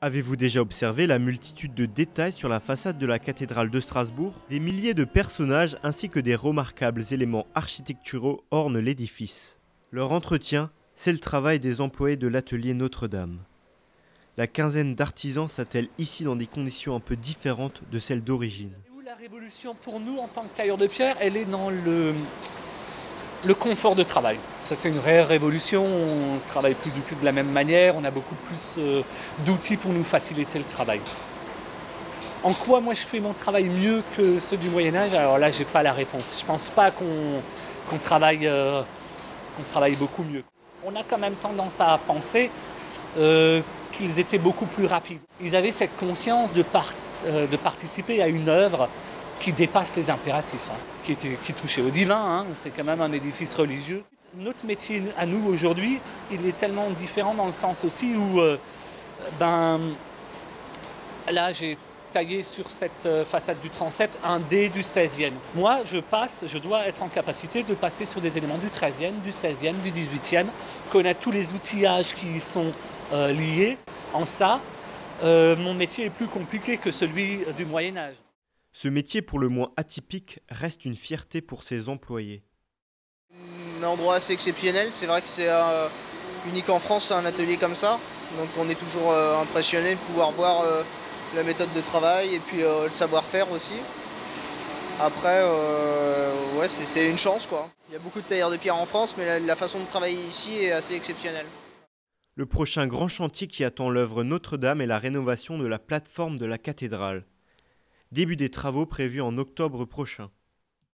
Avez-vous déjà observé la multitude de détails sur la façade de la cathédrale de Strasbourg? Des milliers de personnages ainsi que des remarquables éléments architecturaux ornent l'édifice. Leur entretien, c'est le travail des employés de l'atelier Notre-Dame. La quinzaine d'artisans s'attellent ici dans des conditions un peu différentes de celles d'origine. La révolution pour nous en tant que tailleurs de pierre, elle est dans le confort de travail. Ça, c'est une réelle révolution. On ne travaille plus du tout de la même manière. On a beaucoup plus d'outils pour nous faciliter le travail. En quoi moi je fais mon travail mieux que ceux du Moyen-Âge? Alors là, j'ai pas la réponse. Je pense pas qu'on travaille beaucoup mieux. On a quand même tendance à penser qu'ils étaient beaucoup plus rapides. Ils avaient cette conscience de participer à une œuvre qui dépasse les impératifs, qui touchait au divin, c'est quand même un édifice religieux. Notre métier à nous aujourd'hui, il est tellement différent dans le sens aussi où, là j'ai taillé sur cette façade du transept un dé du 16e. Moi, je dois être en capacité de passer sur des éléments du 13e, du 16e, du 18e, connaître tous les outillages qui y sont liés. En ça, mon métier est plus compliqué que celui du Moyen-Âge. Ce métier pour le moins atypique reste une fierté pour ses employés. Un endroit assez exceptionnel, c'est vrai que c'est unique en France, un atelier comme ça. Donc on est toujours impressionné de pouvoir voir la méthode de travail et puis le savoir-faire aussi. Après, ouais, c'est une chance quoi. Il y a beaucoup de tailleurs de pierre en France, mais la façon de travailler ici est assez exceptionnelle. Le prochain grand chantier qui attend l'œuvre Notre-Dame est la rénovation de la plateforme de la cathédrale. Début des travaux prévus en octobre prochain.